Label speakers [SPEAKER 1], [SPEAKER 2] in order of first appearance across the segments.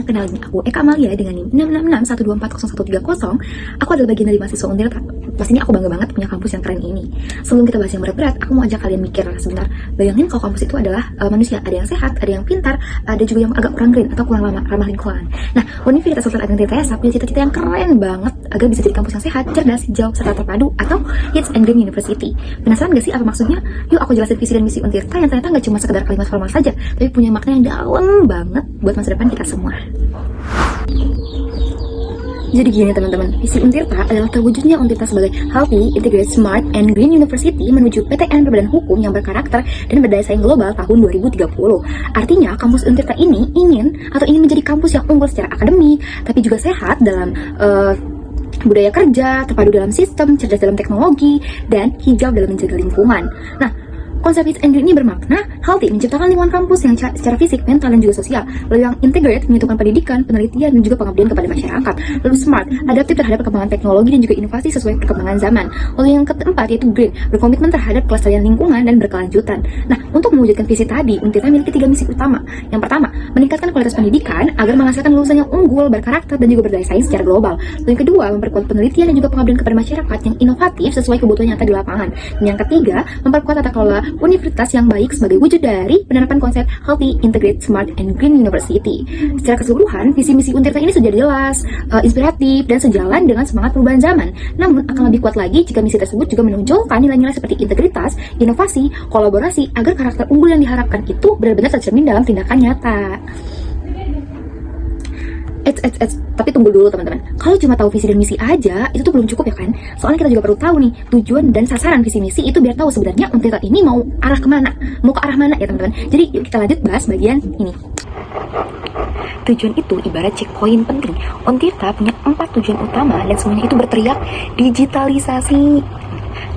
[SPEAKER 1] kenalin aku Eka Amalia dengan NIM 666124030. Aku adalah bagian dari mahasiswa Untirta. Pastinya aku bangga banget punya kampus yang keren ini. Sebelum kita bahas yang berat-berat, aku mau ajak kalian mikir sebentar. Bayangin kalau kampus itu adalah manusia, ada yang sehat, ada yang pintar, ada juga yang agak kurang green atau kurang ramah lingkungan. Nah, Universitas Sultan Ageng Tirtayasa punya cita-cita yang keren banget agar bisa jadi kampus yang sehat, cerdas, hijau, serta terpadu atau Hits and Green University. Penasaran gak sih apa maksudnya? Yuk aku jelasin visi dan misi Untirta yang ternyata gak cuma sekedar kalimat formal saja, tapi punya makna yang dalam banget buat masa depan kita semua. Jadi gini teman-teman, visi Untirta adalah terwujudnya Untirta sebagai Healthy, Integrated, Smart, and Green University menuju PTN berbadan hukum yang berkarakter dan berdaya saing global tahun 2030. Artinya, kampus Untirta ini ingin menjadi kampus yang unggul secara akademik, tapi juga sehat dalam budaya kerja, terpadu dalam sistem, cerdas dalam teknologi, dan hijau dalam menjaga lingkungan. Nah, konsep Hits and Green ini bermakna healthy, menciptakan lingkungan kampus yang secara fisik, mental, dan juga sosial. Lalu yang integrate, menyatukan pendidikan, penelitian, dan juga pengabdian kepada masyarakat. Lalu smart, adaptif terhadap perkembangan teknologi dan juga inovasi sesuai perkembangan zaman. Lalu yang keempat yaitu green, berkomitmen terhadap kelestarian lingkungan dan berkelanjutan. Nah, untuk mewujudkan visi tadi, Untirta memiliki 3 misi utama. Yang pertama, meningkatkan kualitas pendidikan agar menghasilkan lulusan yang unggul, berkarakter, dan juga berdaya saing secara global. Lalu yang kedua, memperkuat penelitian dan juga pengabdian kepada masyarakat yang inovatif sesuai kebutuhan nyata di lapangan. Dan yang ketiga, memperkuat tata kelola universitas yang baik sebagai wujud dari penerapan konsep Healthy, Integrated, Smart, and Green University. Secara keseluruhan, visi misi Untirta ini sudah jelas, inspiratif, dan sejalan dengan semangat perubahan zaman. Namun, akan lebih kuat lagi jika misi tersebut juga menonjolkan nilai-nilai seperti integritas, inovasi, kolaborasi, agar karakter unggul yang diharapkan itu benar-benar tercermin dalam tindakan nyata. Tapi tunggu dulu teman-teman. Kalau cuma tahu visi dan misi aja, itu tuh belum cukup ya kan? Soalnya kita juga perlu tahu nih, tujuan dan sasaran visi misi itu biar tahu sebenarnya Untirta ini mau arah kemana, mau ke arah mana ya teman-teman. Jadi yuk kita lanjut bahas bagian ini. Tujuan itu ibarat checkpoint penting. Untirta punya 4 tujuan utama dan semuanya itu berteriak digitalisasi.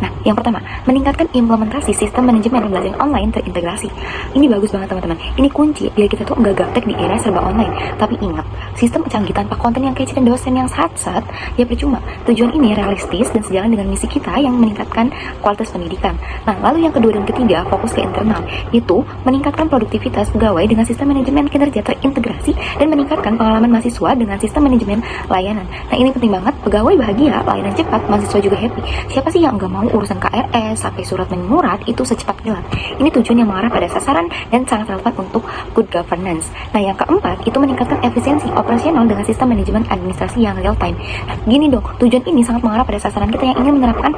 [SPEAKER 1] Nah, yang pertama, meningkatkan implementasi sistem manajemen pembelajaran online terintegrasi. Ini bagus banget teman-teman. Ini kunci biar kita tuh nggak gaptek di era serba online. Tapi ingat, sistem canggih tanpa konten yang kece dan dosen yang sat-sat, ya percuma. Tujuan ini realistis dan sejalan dengan misi kita yang meningkatkan kualitas pendidikan. Nah, lalu yang kedua dan ketiga, fokus ke internal, yaitu meningkatkan produktivitas pegawai dengan sistem manajemen kinerja terintegrasi dan meningkatkan pengalaman mahasiswa dengan sistem manajemen layanan. Nah, ini penting banget. Pegawai bahagia, layanan cepat, mahasiswa juga happy. Siapa sih yang nggak mau urusan KRS sampai surat menyurat itu secepat kilat? Ini tujuan yang mengarah pada sasaran dan sangat relevan untuk good governance. Nah, yang keempat itu meningkatkan efisiensi operasional dengan sistem manajemen administrasi yang real time. Nah, gini dong, tujuan ini sangat mengarah pada sasaran kita yang ingin menerapkan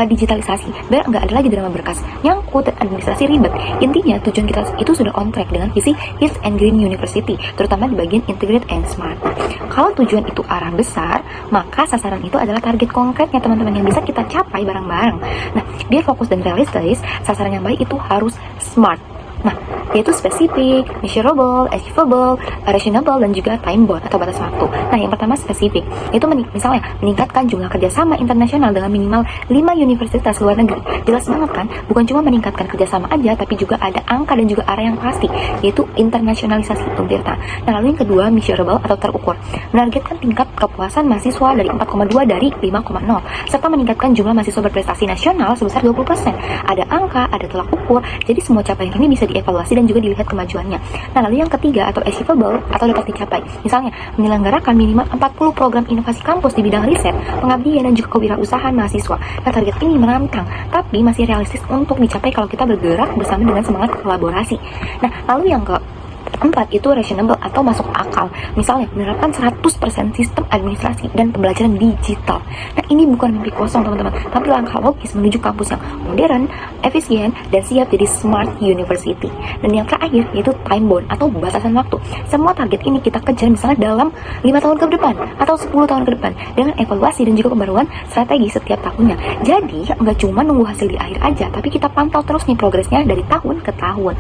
[SPEAKER 1] digitalisasi biar nggak ada lagi drama berkas, nyangkut dan administrasi ribet. Intinya tujuan kita itu sudah on track dengan visi Hits and Green University, terutama di bagian Integrated and Smart. Nah, kalau tujuan itu arah besar, maka sasaran itu adalah target konkretnya teman-teman yang bisa kita capai bareng-bareng. Nah, biar fokus dan realistis, sasaran yang baik itu harus smart. Nah, yaitu spesifik, measurable, achievable, reasonable, dan juga time bound atau batas waktu. Nah, yang pertama spesifik, itu misalnya meningkatkan jumlah kerjasama internasional dengan minimal 5 universitas luar negeri. Jelas banget kan, bukan cuma meningkatkan kerjasama aja, tapi juga ada angka dan juga arah yang pasti, yaitu internasionalisasi Untirta. Nah, lalu yang kedua, measurable atau terukur, menargetkan tingkat kepuasan mahasiswa dari 4,2 dari 5,0, serta meningkatkan jumlah mahasiswa berprestasi nasional sebesar 20%. Ada angka, ada tolak ukur, jadi semua capaian ini bisa dievaluasi dan juga dilihat kemajuannya. Nah, lalu yang ketiga atau achievable atau dapat dicapai, misalnya menyelenggarakan minimal 40 program inovasi kampus di bidang riset, pengabdian, dan juga kewirausahaan mahasiswa. Nah, target ini menantang, tapi masih realistis untuk dicapai kalau kita bergerak bersama dengan semangat kolaborasi. Nah, lalu yang keempat itu reasonable atau masuk akal, misalnya menerapkan 100% sistem administrasi dan pembelajaran digital. Nah, ini bukan mimpi kosong teman-teman, tapi langkah logis menuju kampus yang modern, efisien, dan siap jadi smart university. Dan yang terakhir yaitu time bound atau batasan waktu. Semua target ini kita kejar misalnya dalam 5 tahun ke depan atau 10 tahun ke depan dengan evaluasi dan juga pembaruan strategi setiap tahunnya. Jadi nggak cuma nunggu hasil di akhir aja, tapi kita pantau terus nih progresnya dari tahun ke tahun.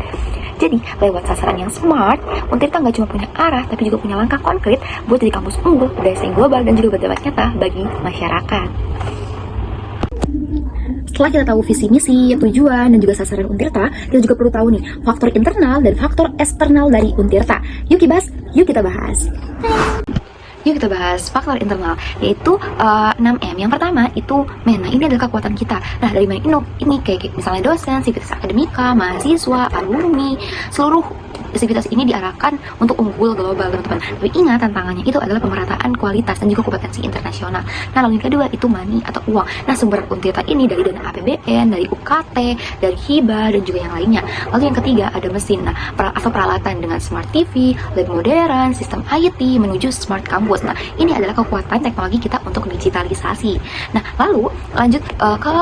[SPEAKER 1] Jadi lewat sasaran yang smart, Untirta nggak cuma punya arah, tapi juga punya langkah konkret buat jadi kampus unggul, berdaya saing global, dan juga berdampak nyata bagi masyarakat. Setelah kita tahu visi misi, tujuan, dan juga sasaran Untirta, kita juga perlu tahu nih faktor internal dan faktor eksternal dari Untirta. Yuk kita bahas. Yuk kita bahas faktor internal, yaitu 6M. Yang pertama itu nah ini adalah kekuatan kita. Nah, dari mana ini kayak misalnya dosen, sivitas akademika, mahasiswa, alumni, seluruh sivitas ini diarahkan untuk unggul global, teman-teman. Tapi ingat, tantangannya itu adalah pemerataan kualitas dan juga kompetensi internasional. Nah, lalu yang kedua itu money atau uang. Nah, sumber Untirta ini dari dana APBN, dari UKT, dari hibah, dan juga yang lainnya. Lalu yang ketiga ada mesin, atau peralatan dengan smart TV, lab modern, sistem IT, menuju smart campus. Nah, ini adalah kekuatan teknologi kita untuk digitalisasi. Nah, lalu lanjut ke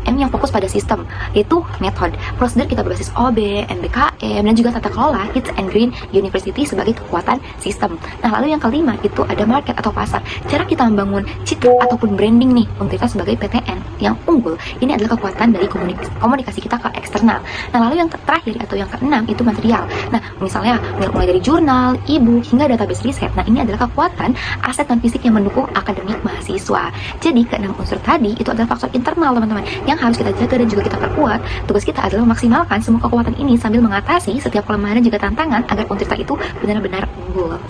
[SPEAKER 1] M yang fokus pada sistem, yaitu metode. Prosedur kita berbasis OB, MBKM, dan juga tata kelola Hits and Green University sebagai kekuatan sistem. Nah, lalu yang kelima itu ada market atau pasar. Cara kita membangun citra ataupun branding nih Untirta sebagai PTN yang unggul. Ini adalah kekuatan dari komunikasi kita ke eksternal. Nah, lalu yang terakhir atau yang keenam itu material. Nah, misalnya mulai dari jurnal, e-book, hingga database riset. Nah, ini adalah kekuatan aset non fisik yang mendukung akademik mahasiswa. Jadi, keenam unsur tadi itu adalah faktor internal, teman-teman, yang harus kita jaga dan juga kita perkuat. Tugas kita adalah memaksimalkan semua kekuatan ini sambil mengatasi setiap kelemahan dan juga tantangan agar Untirta itu benar-benar unggul.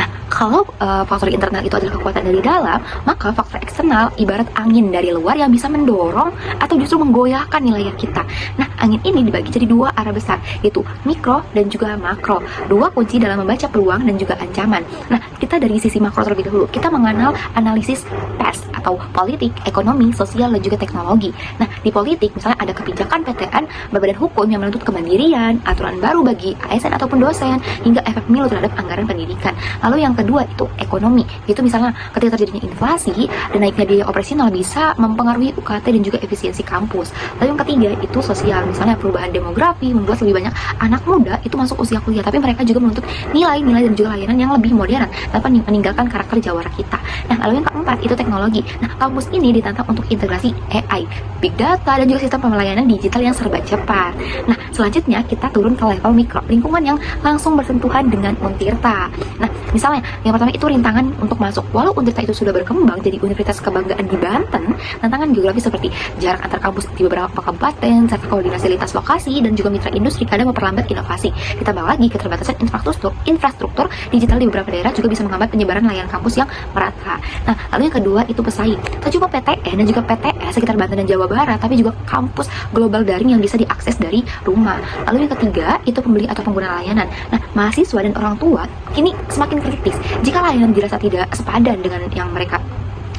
[SPEAKER 1] Nah, kalau faktor internal itu adalah kekuatan dari dalam, maka faktor eksternal ibarat angin dari luar yang bisa mendorong atau justru menggoyahkan nilai kita. Nah, angin ini dibagi jadi dua arah besar, yaitu mikro dan juga makro. Dua kunci dalam membaca peluang dan juga ancaman. Nah, kita dari sisi makro terlebih dahulu, kita mengenal analisis PES atau politik, ekonomi, sosial, dan juga teknologi. Nah, di politik misalnya ada kebijakan PTN berbadan hukum yang menuntut kemandirian, aturan baru bagi ASN ataupun dosen, hingga efek milu terhadap anggaran pendidikan. Lalu yang kedua itu ekonomi, itu misalnya ketika terjadinya inflasi dan naiknya biaya operasional bisa mempengaruhi UKT dan juga efisiensi kampus. Lalu yang ketiga itu sosial, misalnya perubahan demografi membuat lebih banyak anak muda itu masuk usia kuliah, tapi mereka juga menuntut nilai-nilai dan juga layanan yang lebih modern tanpa meninggalkan karakter jawara kita. Nah, lalu yang keempat itu teknologi. Nah, kampus ini ditantang untuk integrasi AI, big data, dan juga sistem pelayanan digital yang serba cepat. Nah, selanjutnya kita turun ke level mikro, lingkungan yang langsung bersentuhan dengan Untirta. Nah, misalnya yang pertama itu rintangan untuk masuk. Walau Untirta itu sudah berkembang jadi universitas kebanggaan di Banten, tantangan geografis seperti jarak antar kampus di beberapa kabupaten, serta koordinasi lintas lokasi dan juga mitra industri kadang memperlambat inovasi. Ditambah lagi keterbatasan infrastruktur digital di beberapa daerah juga bisa menghambat penyebaran layanan kampus yang merata. Nah, lalu yang kedua itu pesaing. Tak cuma PTN dan juga PTS sekitar Banten dan Jawa Barat, tapi juga kampus global daring yang bisa diakses dari rumah. Lalu yang ketiga itu pembeli atau pengguna layanan. Nah, mahasiswa dan orang tua kini semakin kritis. Jika layanan dirasa tidak sepadan dengan yang mereka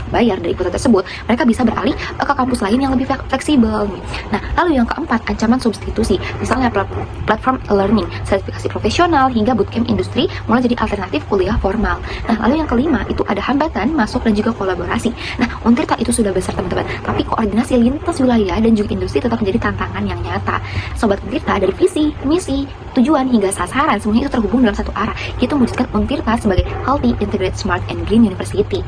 [SPEAKER 1] bayar dari kota tersebut, mereka bisa beralih ke kampus lain yang lebih fleksibel. Nah, lalu yang keempat, ancaman substitusi. Misalnya platform learning, sertifikasi profesional, hingga bootcamp industri mulai jadi alternatif kuliah formal. Nah, lalu yang kelima, itu ada hambatan masuk dan juga kolaborasi. Nah, Untirta itu sudah besar, teman-teman, tapi koordinasi lintas wilayah dan juga industri tetap menjadi tantangan yang nyata. Sobat Untirta, dari visi, misi, tujuan, hingga sasaran, semuanya itu terhubung dalam satu arah, yaitu mewujudkan Untirta sebagai healthy, integrated, smart, and green university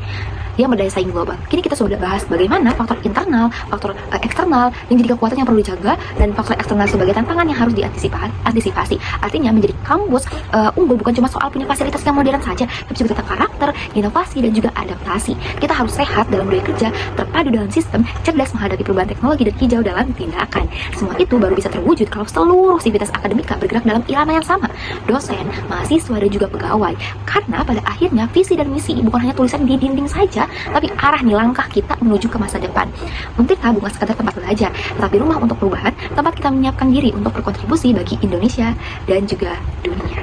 [SPEAKER 1] yang berdaya saing global. Kini kita sudah bahas bagaimana faktor internal, faktor eksternal yang jadi kekuatan yang perlu dijaga, dan faktor eksternal sebagai tantangan yang harus diantisipasi. Artinya menjadi kampus unggul bukan cuma soal punya fasilitas yang modern saja, tapi juga tentang karakter, inovasi, dan juga adaptasi. Kita harus sehat dalam budaya kerja, terpadu dalam sistem, cerdas menghadapi perubahan teknologi, dan hijau dalam tindakan. Semua itu baru bisa terwujud kalau seluruh sivitas akademika bergerak dalam irama yang sama, dosen, mahasiswa, dan juga pegawai. Karena pada akhirnya visi dan misi bukan hanya tulisan di dinding saja, tapi arah nih langkah kita menuju ke masa depan. Untirta bukan sekadar tempat belajar, tetapi rumah untuk perubahan, tempat kita menyiapkan diri untuk berkontribusi bagi Indonesia dan juga dunia.